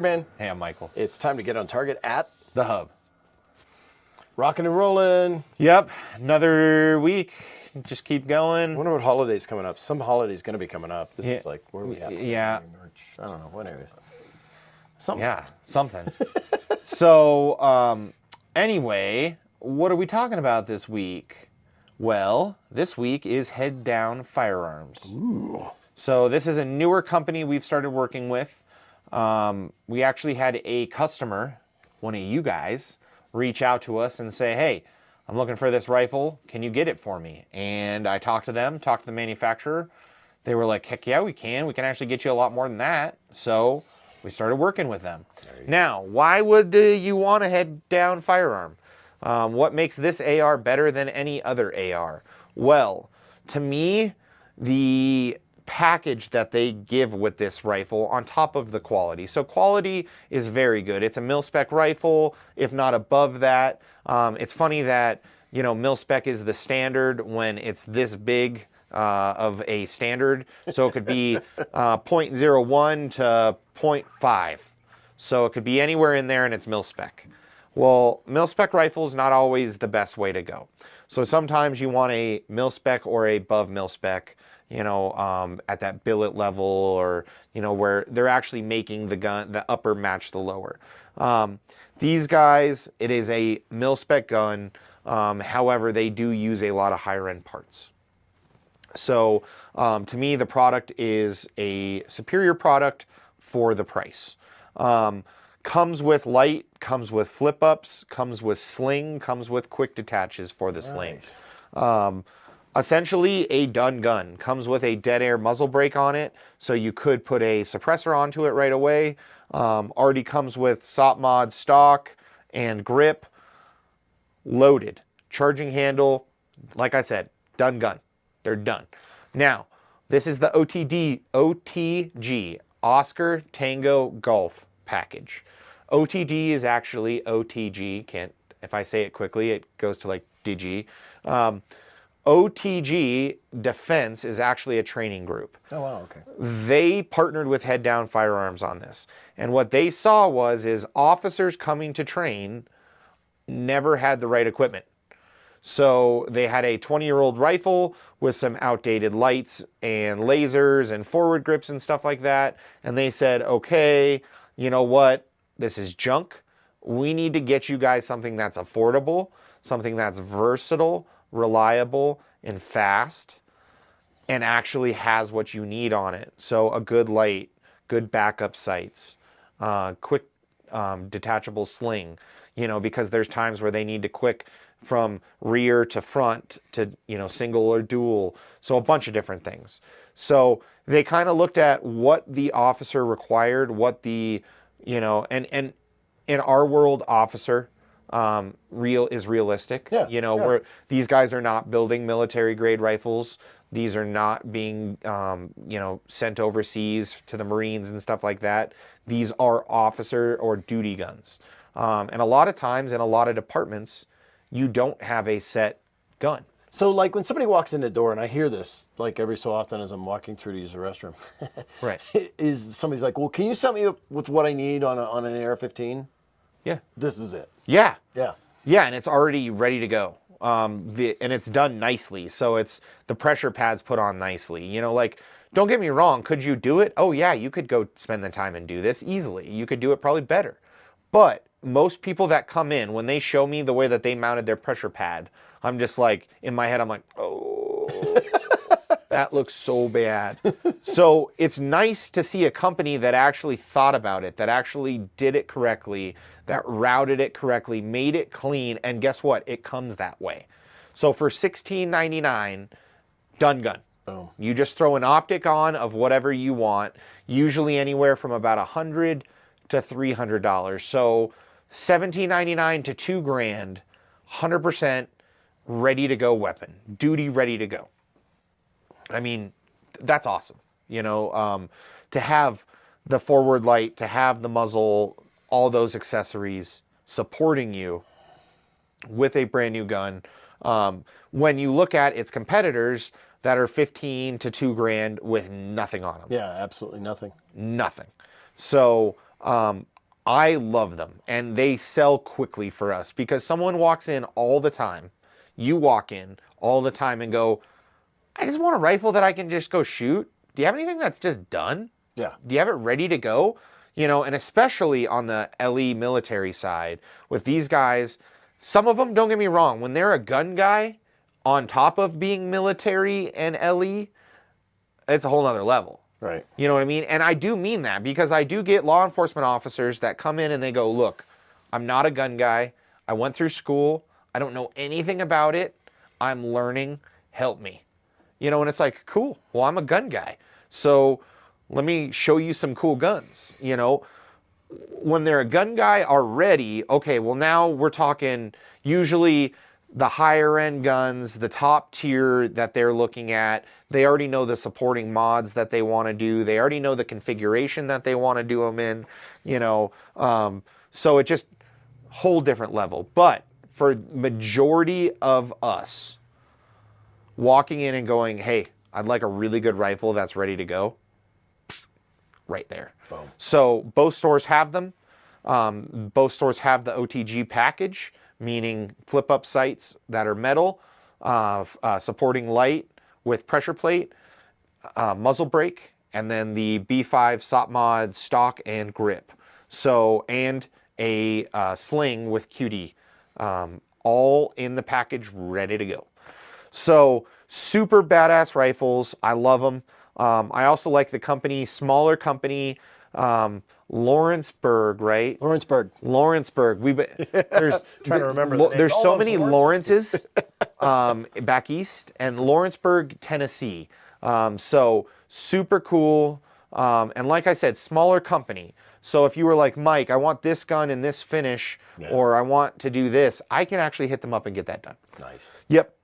Man, Hey, I'm Michael. it's time to get on target at The Hub. rocking and rolling. Yep, another week. Just keep I going. wonder what holiday's coming up. Some holiday's going to be coming up. This Yeah. is like, where are we at? Yeah. March. I don't know. What anyways? Something. Yeah, something. So, anyway, what are we talking about this week? Well, this week is Head Down Firearms. Ooh. So this is a newer company we've started working with. We actually had a customer, one of you guys, reach out to us and say, hey, I'm looking for this rifle. Can you get it for me? And I talked to them, talked to the manufacturer. They were like, heck yeah, we can. We can actually get you a lot more than that. So we started working with them. Now, why would you want a Head Down firearm? What makes this AR better than any other AR? Well, to me, the package that they give with this rifle on top of the quality. So quality is very good. It's a mil-spec rifle, if not above that. It's funny that, you know, mil-spec is the standard when it's this big of a standard. So it could be 0.01 to 0.5. So it could be anywhere in there and it's mil-spec. Well, mil-spec rifle is not always the best way to go. So sometimes you want a mil-spec or a above mil-spec, you know, at that billet level, or, you know, where they're actually making the gun, the upper match the lower. These guys, it is a mil-spec gun. However, they do use a lot of higher end parts. So to me, the product is a superior product for the price. Comes with light, comes with flip ups, comes with sling, comes with quick detaches for the sling. Essentially a done gun. Comes with a dead air muzzle brake on it, so you could put a suppressor onto it right away. Already comes with SOP mod stock and grip. Loaded. Charging handle, like I said, done gun. They're done. Now, this is the OTG, Oscar Tango Golf package. OTD is actually OTG. If I say it quickly, it goes to like DG. OTG Defense is actually a training group. Oh, wow, okay. They partnered with Head Down Firearms on this. And what they saw is officers coming to train never had the right equipment. So they had a 20-year-old rifle with some outdated lights and lasers and forward grips and stuff like that. And they said, okay, you know what? This is junk. We need to get you guys something that's affordable, something that's versatile, reliable, and fast, and actually has what you need on it. So a good light, good backup sights, quick detachable sling, you know, because there's times where they need to quick from rear to front to, you know, single or dual. So a bunch of different things. So they kind of looked at what the officer required, what the, you know, and in our world, officer is realistic. Yeah, you know, where these guys are not building military grade rifles. These are not being, you know, sent overseas to the Marines and stuff like that. These are officer or duty guns. And a lot of times in a lot of departments, you don't have a set gun. So, like, when somebody walks in the door, and I hear this, like, every so often as I'm walking through to use the restroom, Right. is somebody's like, well, can you set me up with what I need on an AR-15? Yeah. This is it. Yeah. Yeah. Yeah, and it's already ready to go. And it's done nicely. So it's the pressure pads put on nicely. You know, like, don't get me wrong. Could you do it? Oh, yeah, you could go spend the time and do this easily. You could do it probably better. But most people that come in, when they show me the way that they mounted their pressure pad, I'm just like, in my head, I'm like, oh, that looks so bad. So it's nice to see a company that actually thought about it, that actually did it correctly, that routed it correctly, made it clean, and guess what? It comes that way. So for $16.99, done gun. Boom. You just throw an optic on of whatever you want, usually anywhere from about $100 to $300. So $17.99 to $2,000, 100% ready to go weapon, duty ready to go. I mean, that's awesome. You know, to have the forward light, to have the muzzle, all those accessories supporting you with a brand new gun. When you look at its competitors that are 15 to $2,000 with nothing on them. Yeah, absolutely nothing. Nothing. So I love them, and they sell quickly for us because someone walks in all the time. You walk in all the time and go, I just want a rifle that I can just go shoot. Do you have anything that's just done? Yeah. Do you have it ready to go? You know, and especially on the LE military side with these guys, some of them, don't get me wrong, when they're a gun guy on top of being military and LE, it's a whole nother level. Right. You know what I mean? And I do mean that because I do get law enforcement officers that come in and they go, look, I'm not a gun guy. I went through school. I don't know anything about it. I'm learning. Help me. You know, and it's like, cool. Well, I'm a gun guy. So let me show you some cool guns. You know, when they're a gun guy already, okay, well, now we're talking usually the higher end guns, the top tier that they're looking at. They already know the supporting mods that they want to do. They already know the configuration that they want to do them in, you know. So it just whole different level. But for majority of us walking in and going, hey, I'd like a really good rifle that's ready to go, right there. Boom. So both stores have them. Both stores have the OTG package, meaning flip-up sights that are metal, supporting light with pressure plate, muzzle brake, and then the B5 SOP mod stock and grip. So, and a sling with QD, all in the package, ready to go. So, super badass rifles. I love them. I also like the company, smaller company, Lawrenceburg, right? Lawrenceburg. There's Trying to remember the name. There's All so those many Lawrences back east, and Lawrenceburg, Tennessee. So super cool. And like I said, smaller company. So if you were like, Mike, I want this gun and this finish, or I want to do this, I can actually hit them up and get that done. Nice. Yep.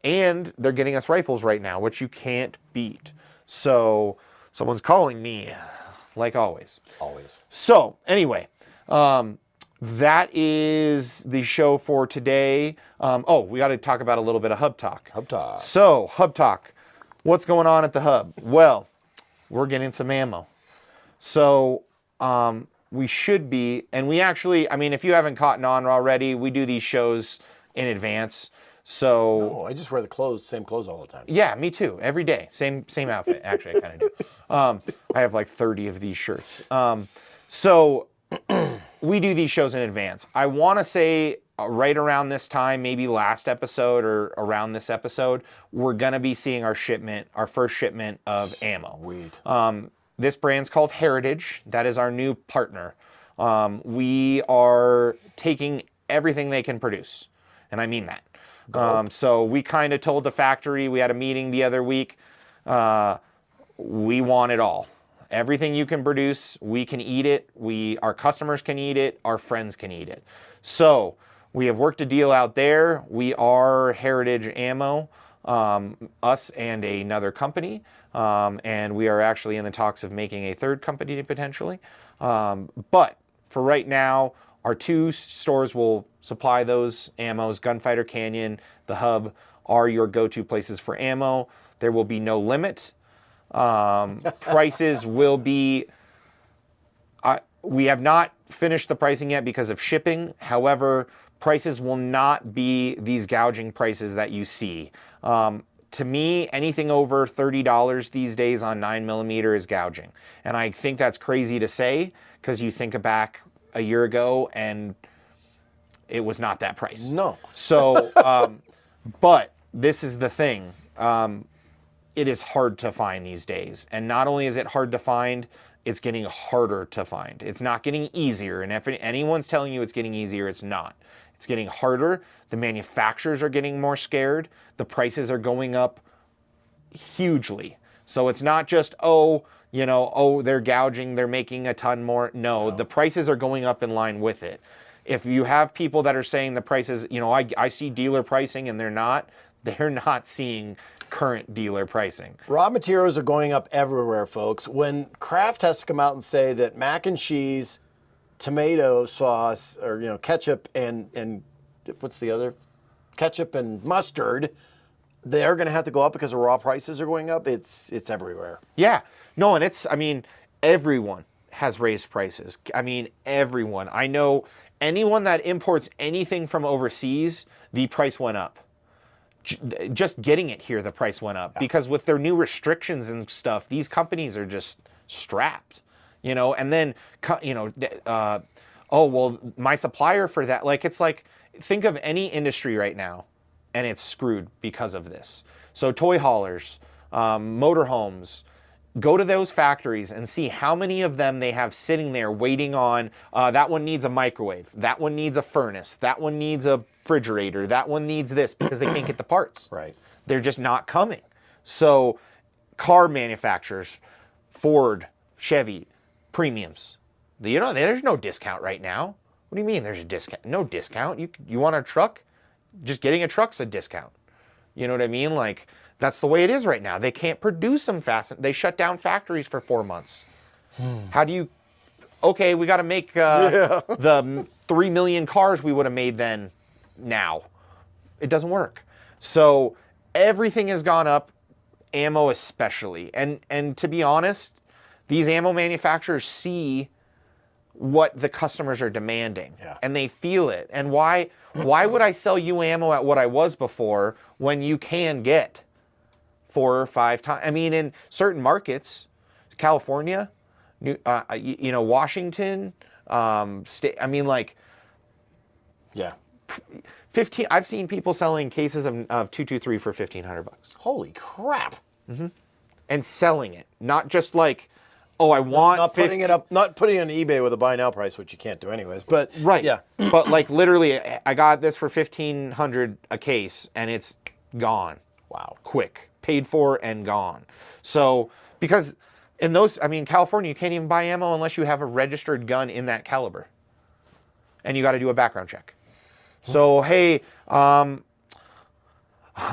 And they're getting us rifles right now, which you can't beat. So someone's calling me, like always. Always. So anyway, that is the show for today. Oh, we got to talk about a little bit of Hub Talk. Hub Talk. So Hub Talk, what's going on at the Hub? Well, we're getting some ammo. So we should be, and we actually, I mean, if you haven't caught on already, we do these shows in advance. So oh, I just wear the clothes, same clothes all the time. yeah, me too. Every day, same outfit. Actually, I kind of do. I have like 30 of these shirts. So we do these shows in advance. I want to say right around this time, maybe last episode or around this episode, we're gonna be seeing our first shipment of ammo. Sweet. This brand's called Heritage. That is our new partner. We are taking everything they can produce, and I mean that. So we kind of told the factory, we had a meeting the other week, we want it all. Everything you can produce, we can eat it, our customers can eat it, our friends can eat it. So we have worked a deal out there. We are Heritage Ammo, us and another company, and we are actually in the talks of making a third company potentially. But for right now, our two stores will supply those ammos. Gunfighter Canyon, the Hub, are your go-to places for ammo. There will be no limit. Prices will be... we have not finished the pricing yet because of shipping. However, prices will not be these gouging prices that you see. To me, anything over $30 these days on 9mm is gouging. And I think that's crazy to say because you think back a year ago and it was not that price. No. So, but this is the thing. It is hard to find these days. And not only is it hard to find, it's getting harder to find. It's not getting easier. And if anyone's telling you it's getting easier, it's not. It's getting harder. The manufacturers are getting more scared. The prices are going up hugely. So it's not just, they're gouging, they're making a ton more. No, the prices are going up in line with it. If you have people that are saying the prices, I see dealer pricing and they're not seeing current dealer pricing. Raw materials are going up everywhere, folks. When Kraft has to come out and say that mac and cheese, tomato sauce, or ketchup and what's the other? Ketchup and mustard, they're going to have to go up because the raw prices are going up. It's everywhere. Yeah. No, and everyone has raised prices. I mean, everyone. I know anyone that imports anything from overseas, the price went up. Just getting it here, the price went up because with their new restrictions and stuff, these companies are just strapped, you know. And then, you know, oh well, my supplier for that, like it's like think of any industry right now, and it's screwed because of this. So toy haulers, motorhomes. Go to those factories and see how many of them they have sitting there waiting on, that one needs a microwave, that one needs a furnace, that one needs a refrigerator, that one needs this, because they can't get the parts. Right. They're just not coming. So car manufacturers, Ford, Chevy, premiums, you know, there's no discount right now. What do you mean there's a discount? No discount. You want a truck? Just getting a truck's a discount. You know what I mean? Like, that's the way it is right now. They can't produce them fast. They shut down factories for 4 months. How do you... Okay, we got to make the 3 million cars we would have made then now. It doesn't work. So everything has gone up, ammo especially. And to be honest, these ammo manufacturers see what the customers are demanding. And they feel it. And why would I sell you ammo at what I was before when you can get 4 or 5 times? I mean, in certain markets, California, you know, Washington, state. I mean, like, 15. I've seen people selling cases of 223 for $1,500. Holy crap! And selling it, not just like, oh, I want not putting it up, not putting it on eBay with a buy now price, which you can't do anyways. But right, yeah. But like literally, I got this for $1,500 a case, and it's gone. Wow, quick, paid for and gone. So because in those, I mean, California, you can't even buy ammo unless you have a registered gun in that caliber, and you got to do a background check. So hey, I'm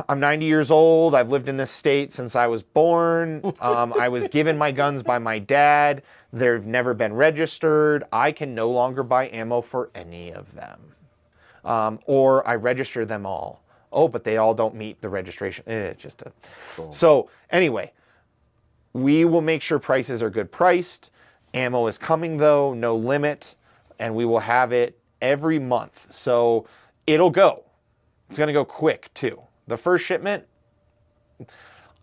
90 years old. I've lived in this state since I was born. I was given my guns by my dad. They've never been registered. I can no longer buy ammo for any of them. Or I register them all. Oh, but they all don't meet the registration. It's just a... Cool. So anyway, we will make sure prices are good priced. Ammo is coming though, no limit. And we will have it every month. So it'll go. It's going to go quick too. The first shipment,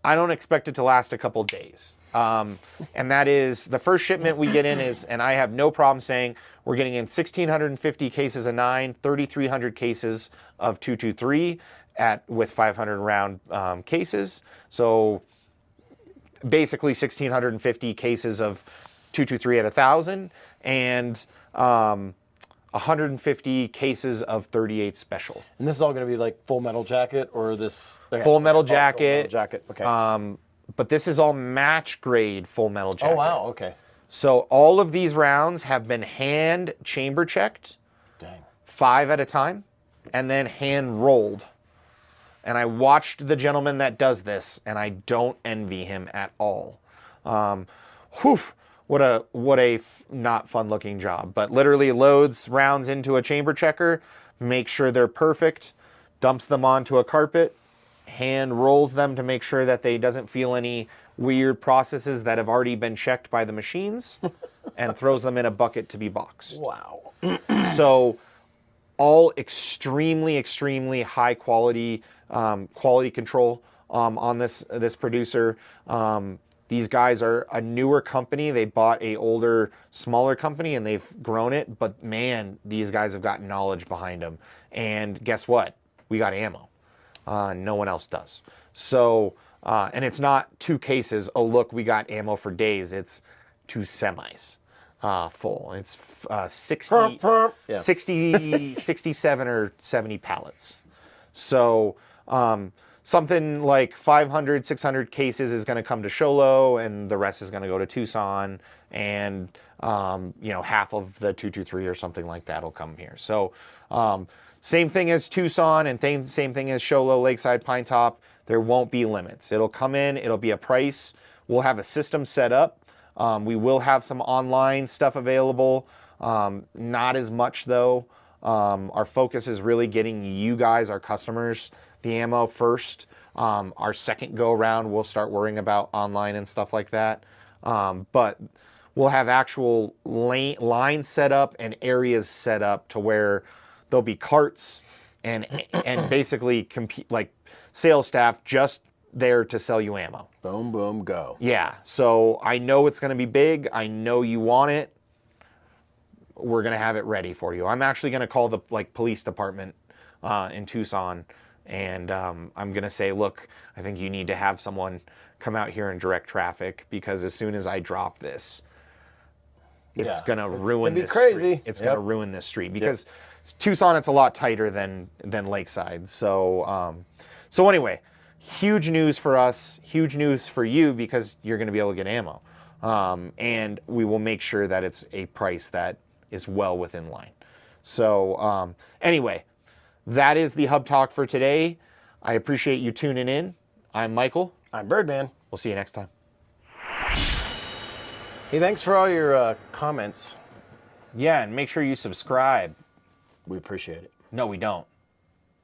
I don't expect it to last a couple days. And that is, the first shipment we get in is, and I have no problem saying, we're getting in 1,650 cases of 9, 3,300 cases of 223 with 500 round cases. So basically 1,650 cases of 223 at 1,000, and 150 cases of 38 special. And this is all going to be like Full Metal Jacket, or this... Okay. Full Metal Jacket. Full Metal Jacket, okay. But this is all match grade Full Metal Jacket. Oh, wow, okay. So all of these rounds have been hand chamber checked. Dang. 5 at a time, and then hand rolled. And I watched the gentleman that does this, and I don't envy him at all. What a not fun looking job, but literally loads rounds into a chamber checker, makes sure they're perfect, dumps them onto a carpet, hand rolls them to make sure that they doesn't feel any weird processes that have already been checked by the machines, and throws them in a bucket to be boxed. Wow. So all extremely, extremely high quality quality control on this producer. These guys are a newer company. They bought a older, smaller company, and they've grown it. But man, these guys have got knowledge behind them. And guess what? We got ammo. No one else does. So, and it's not 2 cases. Oh, look, we got ammo for days. It's 2 semis full. It's 60, Yeah. 67 or 70 pallets. So, something like 500, 600 cases is going to come to Sholo, and the rest is going to go to Tucson, and you know, half of the 223 or something like that will come here. So same thing as Tucson, and same thing as Sholo, Lakeside, Pine Top. There won't be limits. It'll come in. It'll be a price. We'll have a system set up. We will have some online stuff available. Not as much though. Our focus is really getting you guys, our customers, the ammo first. Our second go around, we'll start worrying about online and stuff like that. But we'll have actual lines set up and areas set up to where there'll be carts and basically like sales staff just there to sell you ammo. Boom, boom, go. Yeah, so I know it's going to be big. I know you want it. We're going to have it ready for you. I'm actually going to call the police department in Tucson, and I'm going to say, look, I think you need to have someone come out here and direct traffic, because as soon as I drop this, it's going to ruin this street. It's going to ruin this street, because Tucson, it's a lot tighter than Lakeside. So anyway, huge news for us, huge news for you, because you're going to be able to get ammo. And we will make sure that it's a price that is well within line. So anyway, that is the Hub Talk for today. I appreciate you tuning in. I'm Michael. I'm Birdman. We'll see you next time. Hey, thanks for all your comments. Yeah, and make sure you subscribe. We appreciate it. No, we don't.